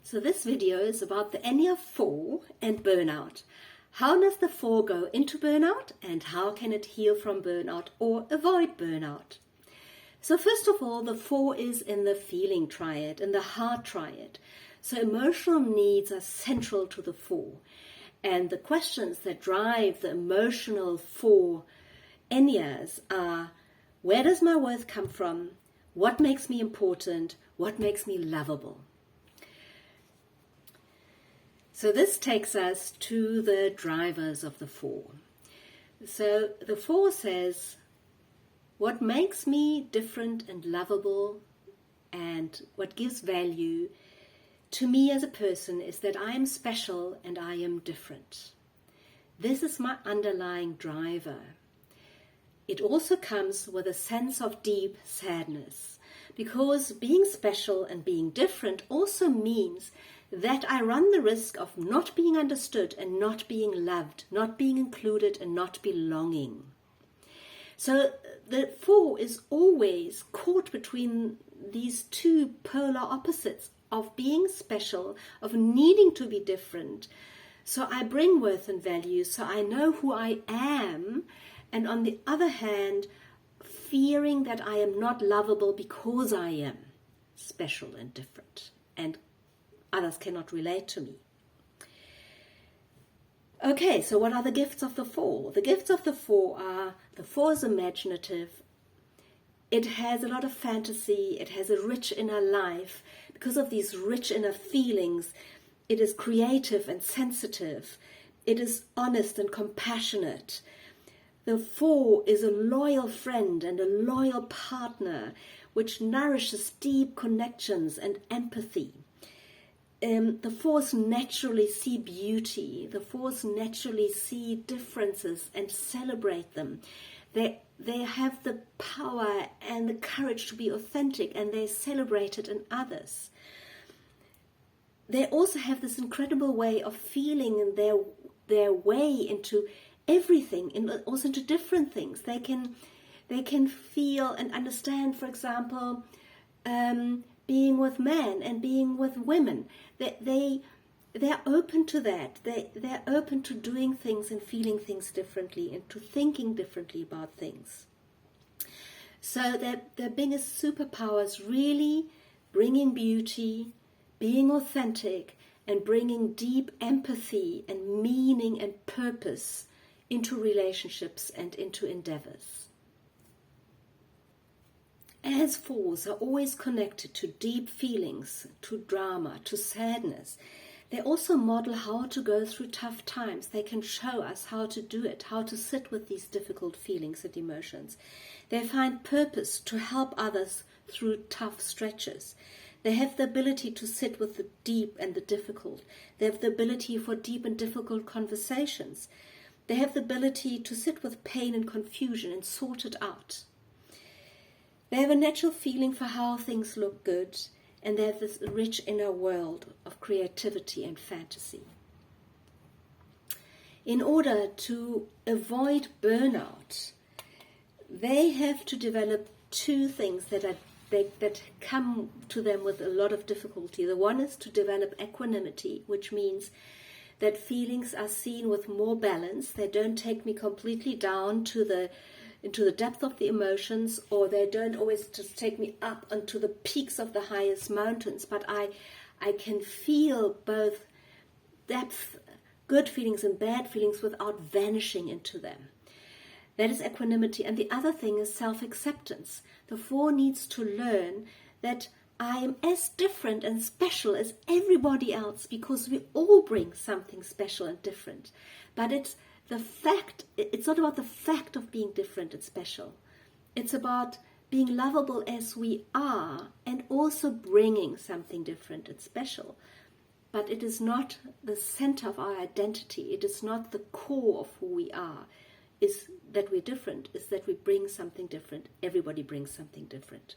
So this video is about the Ennea 4 and burnout. How does the 4 go into burnout and how can it heal from burnout or avoid burnout? So first of all, the 4 is in the feeling triad, in the heart triad. So emotional needs are central to the 4. And the questions that drive the emotional 4 Enneas are: where does my worth come from? What makes me important? What makes me lovable? So this takes us to the drivers of the 4. So the 4 says, what makes me different and lovable and what gives value to me as a person is that I am special and I am different. This is my underlying driver. It also comes with a sense of deep sadness, because being special and being different also means that I run the risk of not being understood and not being loved, not being included and not belonging. So the 4 is always caught between these two polar opposites of being special, of needing to be different. So I bring worth and value, so I know who I am, and on the other hand, fearing that I am not lovable because I am special and different, and others cannot relate to me. Okay, so what are the gifts of the 4? The gifts of the 4 are, the 4 is imaginative. It has a lot of fantasy. It has a rich inner life. Because of these rich inner feelings, it is creative and sensitive. It is honest and compassionate. The 4 is a loyal friend and a loyal partner, which nourishes deep connections and empathy. The 4s naturally see beauty. The 4s naturally see differences and celebrate them. They have the power and the courage to be authentic, and they celebrate it in others. They also have this incredible way of feeling their way into everything, and also into different things. They can feel and understand, for example, being with men and being with women. They're open to that. They're open to doing things and feeling things differently and to thinking differently about things. So their biggest superpower is really bringing beauty, being authentic, and bringing deep empathy and meaning and purpose into relationships and into endeavors. As 4s are always connected to deep feelings, to drama, to sadness, they also model how to go through tough times. They can show us how to do it, how to sit with these difficult feelings and emotions. They find purpose to help others through tough stretches. They have the ability to sit with the deep and the difficult. They have the ability for deep and difficult conversations. They have the ability to sit with pain and confusion and sort it out. They have a natural feeling for how things look good, and they have this rich inner world of creativity and fantasy. In order to avoid burnout, they have to develop 2 things that come to them with a lot of difficulty. The one is to develop equanimity, which means that feelings are seen with more balance. They don't take me completely down into the depth of the emotions, or they don't always just take me up onto the peaks of the highest mountains, but I can feel both depth, good feelings and bad feelings, without vanishing into them. That is equanimity. And the other thing is self-acceptance. The 4 needs to learn that I am as different and special as everybody else, because we all bring something special and different. But it's not about the fact of being different and special. It's about being lovable as we are and also bringing something different and special. But it is not the center of our identity. It is not the core of who we are. Is that we're different, is that we bring something different. Everybody brings something different.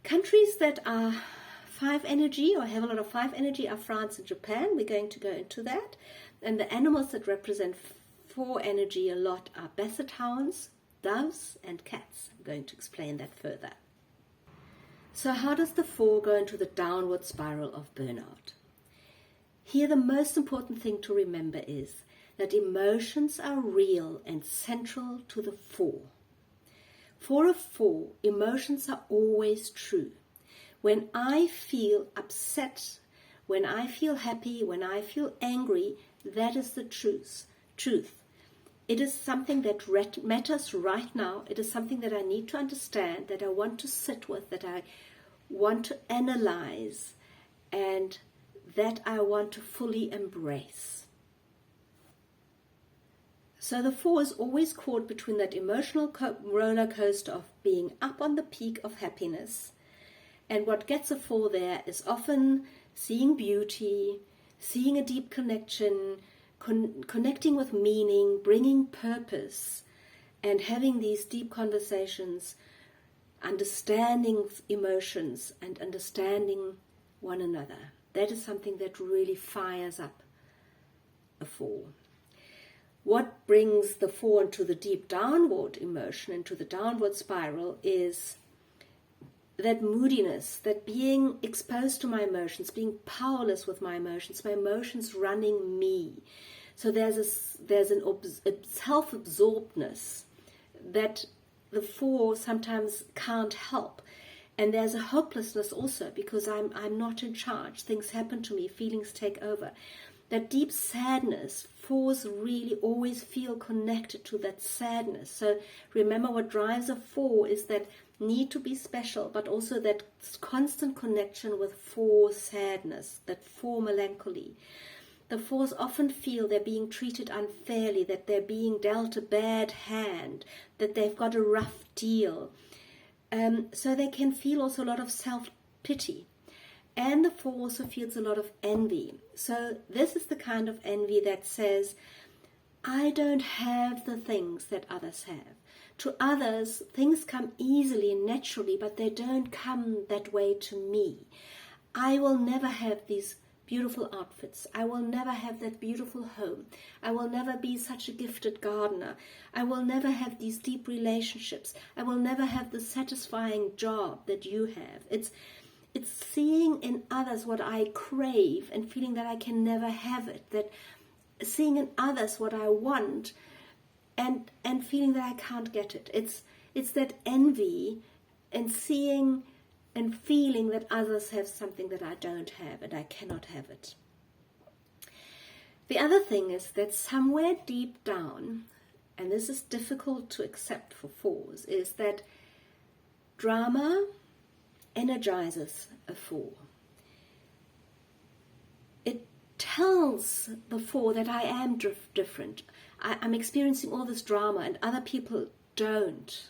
Countries that are 5 energy or have a lot of 5 energy are France and Japan. We're going to go into that. And the animals that represent 4 energy a lot are basset hounds, doves and cats. I'm going to explain that further. So how does the 4 go into the downward spiral of burnout? Here the most important thing to remember is that emotions are real and central to the 4. For a 4, emotions are always true. When I feel upset, when I feel happy, when I feel angry, that is the truth. It is something that matters right now. It is something that I need to understand, that I want to sit with, that I want to analyze, and that I want to fully embrace. So the 4 is always caught between that emotional roller coaster of being up on the peak of happiness, and what gets a 4 there is often seeing beauty, seeing a deep connection, connecting with meaning, bringing purpose, and having these deep conversations, understanding emotions and understanding one another. That is something that really fires up a 4. What brings the 4 into the deep downward emotion, into the downward spiral, is that moodiness, that being exposed to my emotions, being powerless with my emotions running me. So there's a self-absorbedness that the 4 sometimes can't help. And there's a hopelessness also, because I'm not in charge. Things happen to me, feelings take over. That deep sadness, 4s really always feel connected to that sadness. So remember, what drives a 4 is that need to be special, but also that constant connection with 4 sadness, that 4 melancholy. The 4s often feel they're being treated unfairly, that they're being dealt a bad hand, that they've got a rough deal. So they can feel also a lot of self-pity. And the 4 also feels a lot of envy. So this is the kind of envy that says, I don't have the things that others have. To others, things come easily and naturally, but they don't come that way to me. I will never have these beautiful outfits. I will never have that beautiful home. I will never be such a gifted gardener. I will never have these deep relationships. I will never have the satisfying job that you have. It's seeing in others what I crave and feeling that I can never have it. That seeing in others what I want and feeling that I can't get it. It's that envy and seeing and feeling that others have something that I don't have and I cannot have it. The other thing is that somewhere deep down, and this is difficult to accept for 4s, is that drama energizes a 4. It tells the 4 that I am different. I'm experiencing all this drama and other people don't.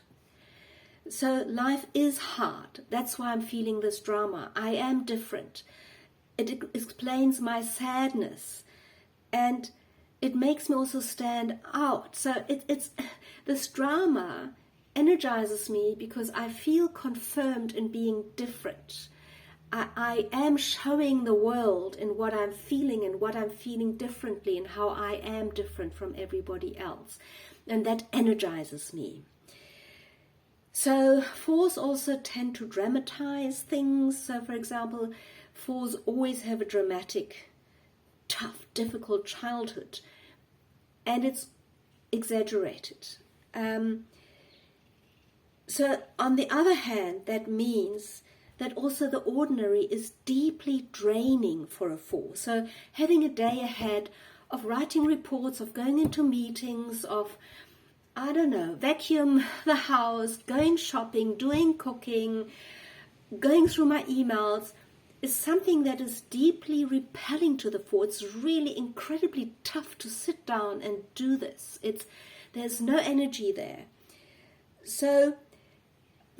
So life is hard. That's why I'm feeling this drama. I am different. It explains my sadness. And it makes me also stand out. So it's this drama energizes me because I feel confirmed in being different. I am showing the world in what I'm feeling and what I'm feeling differently and how I am different from everybody else. And that energizes me. So 4s also tend to dramatize things. So for example, 4s always have a dramatic, tough, difficult childhood. And it's exaggerated. So on the other hand, that means that also the ordinary is deeply draining for a 4. So having a day ahead of writing reports, of going into meetings, of vacuum the house, going shopping, doing cooking, going through my emails, is something that is deeply repelling to the 4. It's really incredibly tough to sit down and do this. There's no energy there. So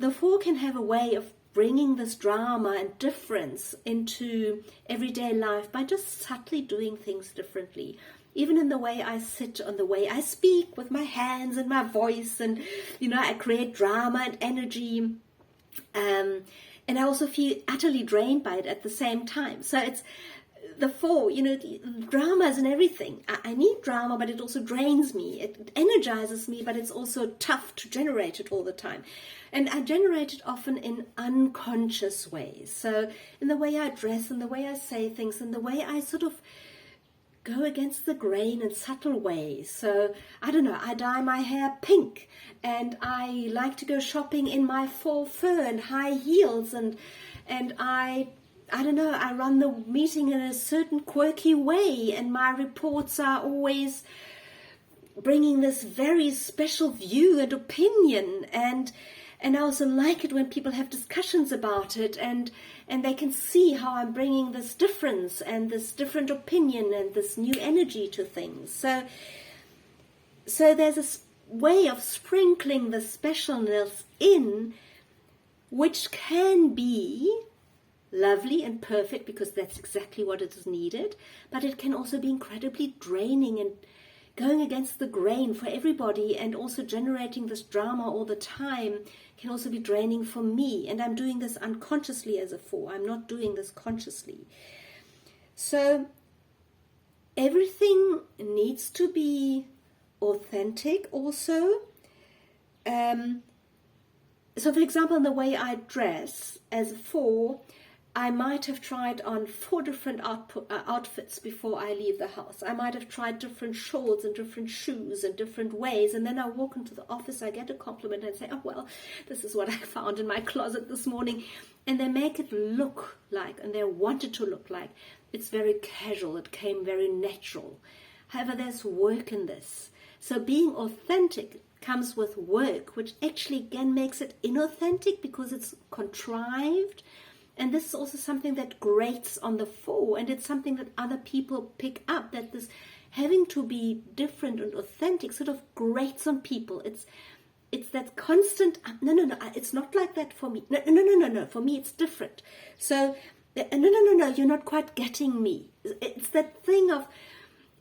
the 4 can have a way of bringing this drama and difference into everyday life by just subtly doing things differently. Even in the way I sit, on the way I speak with my hands and my voice, and I create drama and energy, and I also feel utterly drained by it at the same time. So the four, dramas and everything. I need drama, but it also drains me. It energizes me, but it's also tough to generate it all the time. And I generate it often in unconscious ways. So in the way I dress, in the way I say things, in the way I sort of go against the grain in subtle ways. So, I don't know, I dye my hair pink, and I like to go shopping in my faux fur and high heels, and I don't know, I run the meeting in a certain quirky way, and my reports are always bringing this very special view and opinion, and I also like it when people have discussions about it, and they can see how I'm bringing this difference and this different opinion and this new energy to things. So there's a way of sprinkling the specialness in, which can be lovely and perfect, because that's exactly what it is needed, but it can also be incredibly draining and going against the grain for everybody, and also generating this drama all the time can also be draining for me. And I'm doing this unconsciously as a 4. I'm not doing this consciously. So everything needs to be authentic also. So for example, in the way I dress as a 4, I might have tried on 4 different outfits before I leave the house. I might have tried different shorts and different shoes and different ways, and then I walk into the office, I get a compliment and say, oh, well, this is what I found in my closet this morning. And they make it look like, and they want it to look like, it's very casual, it came very natural. However, there's work in this. So being authentic comes with work, which actually again makes it inauthentic because it's contrived. And this is also something that grates on the 4, and it's something that other people pick up, that this having to be different and authentic sort of grates on people. It's that constant, no, it's not like that for me. No, for me it's different. So, no, you're not quite getting me. It's that thing of,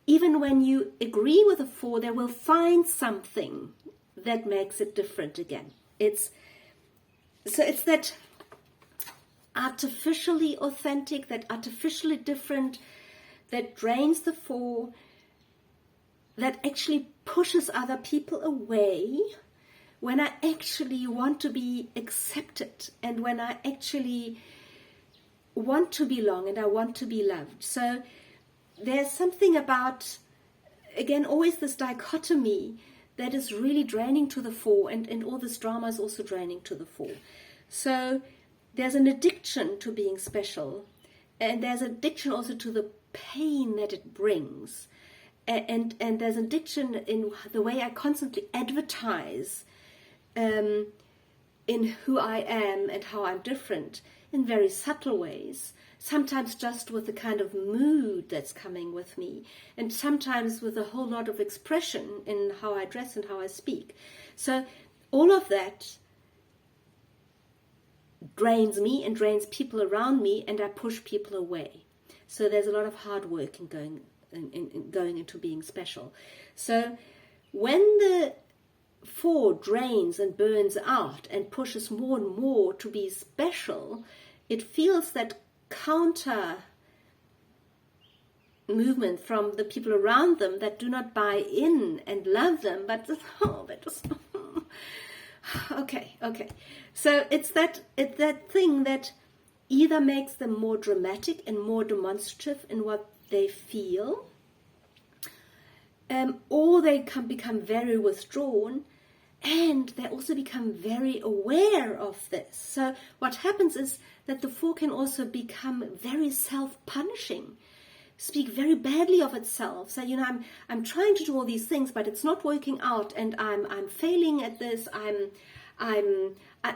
even when you agree with a 4, they will find something that makes it different again. It's that artificially authentic, that artificially different, that drains the 4, that actually pushes other people away when I actually want to be accepted, and when I actually want to belong and I want to be loved. So there's something about, again, always this dichotomy that is really draining to the 4, and all this drama is also draining to the 4. So there's an addiction to being special, and there's addiction also to the pain that it brings, and there's an addiction in the way I constantly advertise in who I am and how I'm different in very subtle ways, sometimes just with the kind of mood that's coming with me, and sometimes with a whole lot of expression in how I dress and how I speak. So all of that drains me and drains people around me, and I push people away. So there's a lot of hard work in going into being special. So when the 4 drains and burns out and pushes more and more to be special, it feels that counter movement from the people around them that do not buy in and love them, but they're just okay. So it's that thing that either makes them more dramatic and more demonstrative in what they feel, or they become very withdrawn, and they also become very aware of this. So what happens is that the 4 can also become very self-punishing, speak very badly of itself. So, I'm trying to do all these things, but it's not working out, and I'm failing at this.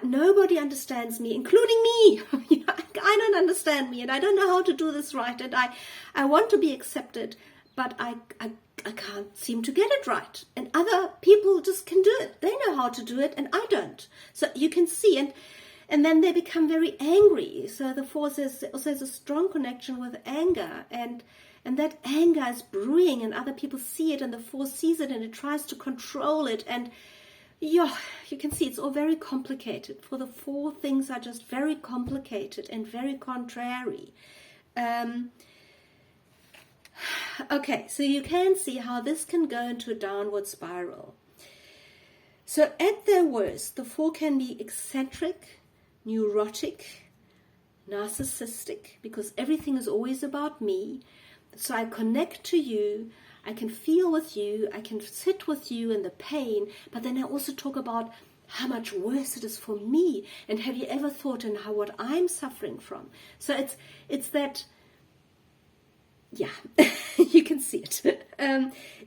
Nobody understands me, including me. I don't understand me, and I don't know how to do this right, and I want to be accepted, but I can't seem to get it right. And other people just can do it. They know how to do it, and I don't. So you can see, and then they become very angry. So the 4 also has a strong connection with anger, and that anger is brewing, and other people see it, and the 4 sees it, and it tries to control it, and you can see it's all very complicated. For the 4, things are just very complicated and very contrary. Okay, so you can see how this can go into a downward spiral. So at their worst, the 4 can be eccentric, neurotic, narcissistic, because everything is always about me. So I connect to you, I can feel with you, I can sit with you in the pain, but then I also talk about how much worse it is for me, and have you ever thought in how what I'm suffering from? So it's that, yeah, you can see it.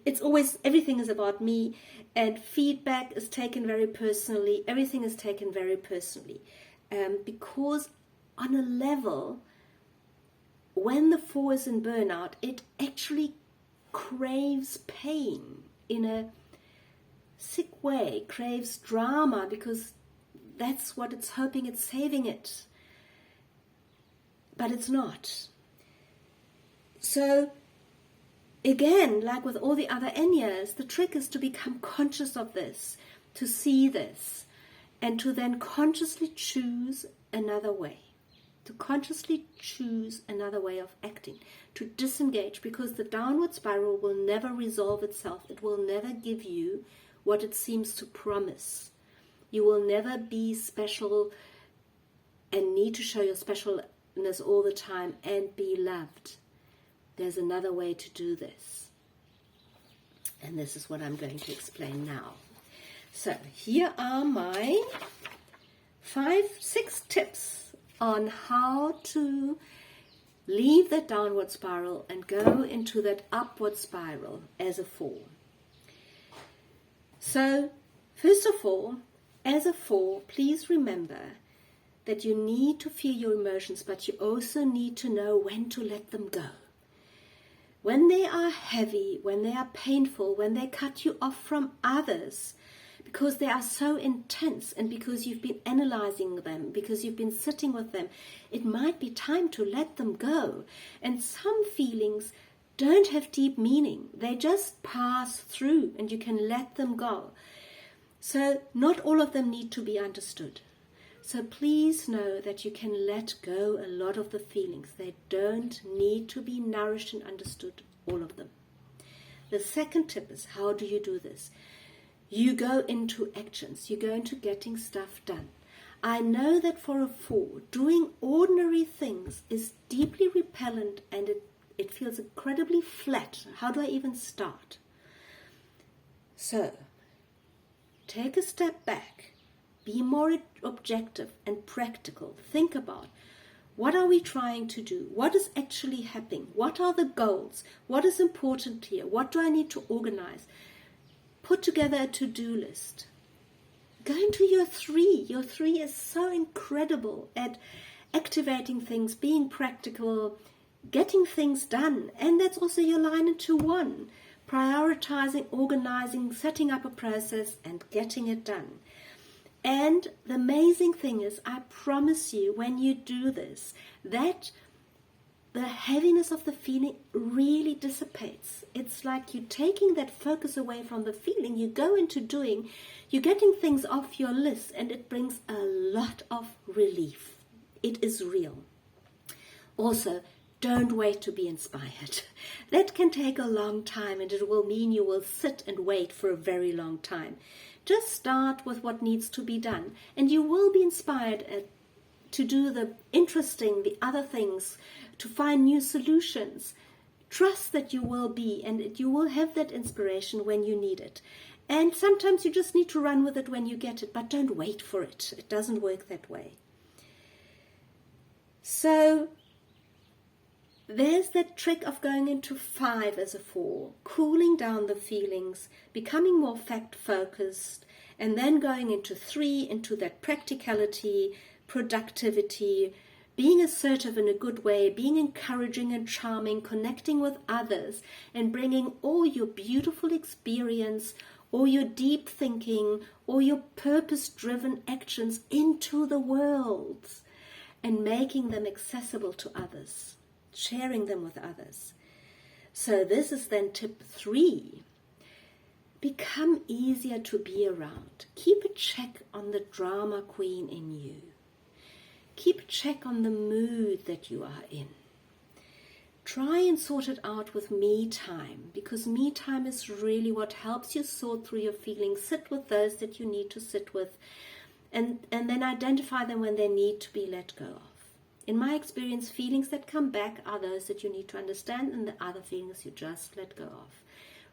It's always, everything is about me, and feedback is taken very personally. Everything is taken very personally, because on a level, when the 4 is in burnout, it actually craves pain in a sick way, craves drama, because that's what it's hoping it's saving it. But it's not. So again, like with all the other Enneas, the trick is to become conscious of this, to see this, and to then consciously choose another way. To consciously choose another way of acting, to disengage, because the downward spiral will never resolve itself. It will never give you what it seems to promise. You will never be special and need to show your specialness all the time and be loved. There's another way to do this. And this is what I'm going to explain now. So here are my 6 tips on how to leave that downward spiral and go into that upward spiral as a 4. So, first of all, as a 4, please remember that you need to feel your emotions, but you also need to know when to let them go. When they are heavy, when they are painful, when they cut you off from others, because they are so intense, and because you've been analyzing them, because you've been sitting with them, it might be time to let them go. And some feelings don't have deep meaning. They just pass through, and you can let them go. So not all of them need to be understood. So please know that you can let go a lot of the feelings. They don't need to be nourished and understood, all of them. The second tip is, how do you do this? You go into actions. You go into getting stuff done. I know that for a 4, doing ordinary things is deeply repellent, and it feels incredibly flat. How do I even start? So, take a step back. Be more objective and practical. Think about, what are we trying to do? What is actually happening? What are the goals? What is important here? What do I need to organize? Put together a to-do list. Go into your 3. Your 3 is so incredible at activating things, being practical, getting things done. And that's also your line into 1. Prioritizing, organizing, setting up a process, and getting it done. And the amazing thing is, I promise you, when you do this, that the heaviness of the feeling really dissipates. It's like you're taking that focus away from the feeling. You go into doing, you're getting things off your list, and it brings a lot of relief. It is real. Also, don't wait to be inspired. That can take a long time, and it will mean you will sit and wait for a very long time. Just start with what needs to be done, and you will be inspired to do the interesting, the other things, to find new solutions. Trust that you will be, and you will have that inspiration when you need it. And sometimes you just need to run with it when you get it, but don't wait for it. It doesn't work that way. So there's that trick of going into 5 as a 4, cooling down the feelings, becoming more fact-focused, and then going into 3, into that practicality, productivity, being assertive in a good way, being encouraging and charming, connecting with others, and bringing all your beautiful experience, or your deep thinking, or your purpose-driven actions into the world, and making them accessible to others, sharing them with others. So this is then tip 3. Become easier to be around. Keep a check on the drama queen in you. Keep a check on the mood that you are in. try and sort it out with me time, because me time is really what helps you sort through your feelings. Sit with those that you need to sit with, and then identify them when they need to be let go of. In my experience, feelings that come back are those that you need to understand, and the other feelings you just let go of.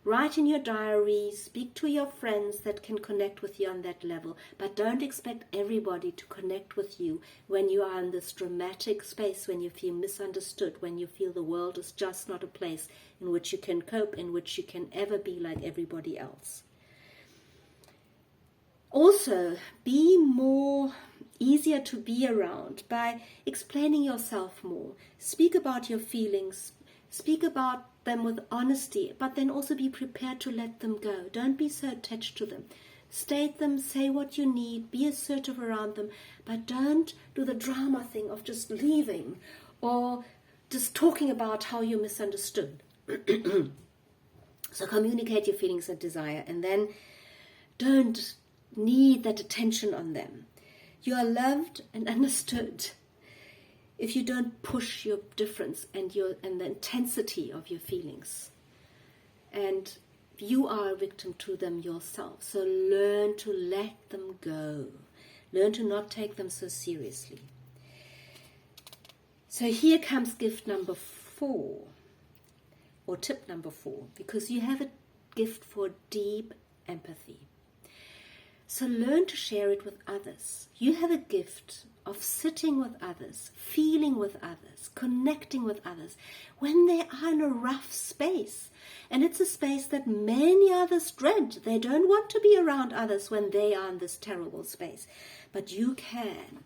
Write in your diary, speak to your friends that can connect with you on that level, but don't expect everybody to connect with you when you are in this dramatic space, when you feel misunderstood, when you feel the world is just not a place in which you can cope, in which you can ever be like everybody else. Also, be more easier to be around by explaining yourself more. Speak about your feelings, speak about them with honesty, but then also be prepared to let them go. Don't be so attached to them. State them, say what you need, be assertive around them, but don't do the drama thing of just leaving or just talking about how you misunderstood. So communicate your feelings and desire, and then don't need that attention on them. You are loved and understood if you don't push your difference and the intensity of your feelings. And you are a victim to them yourself. So learn to let them go. Learn to not take them so seriously. So here comes gift number 4, or tip number 4, because you have a gift for deep empathy. So learn to share it with others. You have a gift of sitting with others, feeling with others, connecting with others when they are in a rough space. And it's a space that many others dread. They don't want to be around others when they are in this terrible space. But you can.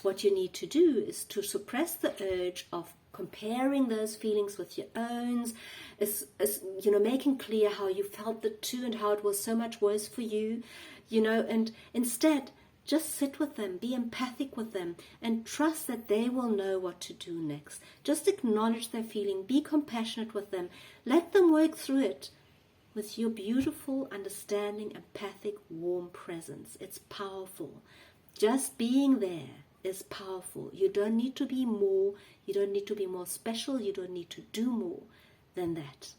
What you need to do is to suppress the urge of comparing those feelings with your own, making clear how you felt the two and how it was so much worse for you, and instead just sit with them, be empathic with them, and trust that they will know what to do next. Just acknowledge their feeling, be compassionate with them, let them work through it with your beautiful, understanding, empathic, warm presence. It's powerful. Just being there is powerful. You don't need to be more, you don't need to be more special, you don't need to do more than that.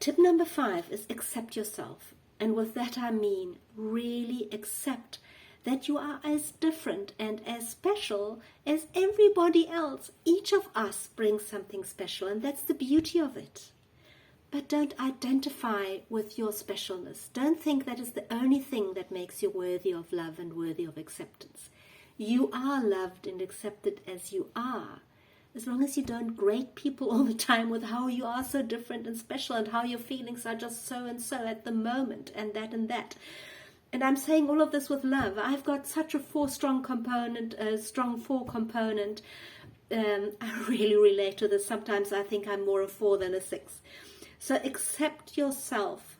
Tip number 5 is accept yourself. And with that I mean really accept that you are as different and as special as everybody else. Each of us brings something special, and that's the beauty of it. But don't identify with your specialness. Don't think that is the only thing that makes you worthy of love and worthy of acceptance. You are loved and accepted as you are, as long as you don't grade people all the time with how you are so different and special and how your feelings are just so and so at the moment and that and that. And I'm saying all of this with love. I've got such a strong 4 component. I really relate to this. Sometimes I think I'm more a 4 than a 6. So accept yourself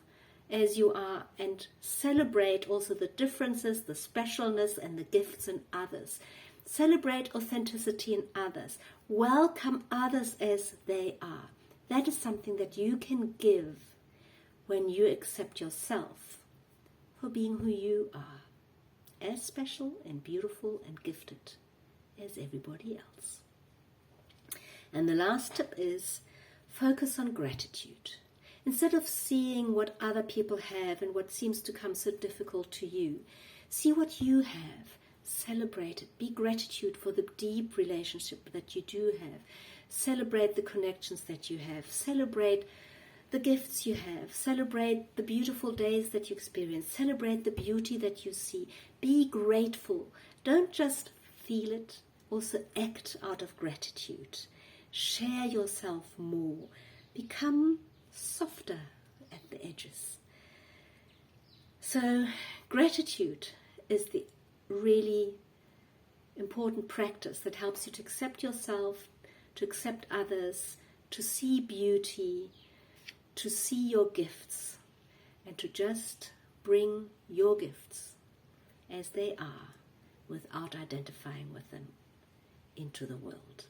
as you are and celebrate also the differences, the specialness and the gifts in others. Celebrate authenticity in others. Welcome others as they are. That is something that you can give when you accept yourself for being who you are, as special and beautiful and gifted as everybody else. And the last tip is focus on gratitude. Instead of seeing what other people have and what seems to come so difficult to you, see what you have. Celebrate it. Be gratitude for the deep relationship that you do have. Celebrate the connections that you have. Celebrate the gifts you have. Celebrate the beautiful days that you experience. Celebrate the beauty that you see. Be grateful. Don't just feel it. Also act out of gratitude. Share yourself more. Become softer at the edges. So gratitude is the really important practice that helps you to accept yourself, to accept others, to see beauty, to see your gifts, and to just bring your gifts as they are without identifying with them into the world.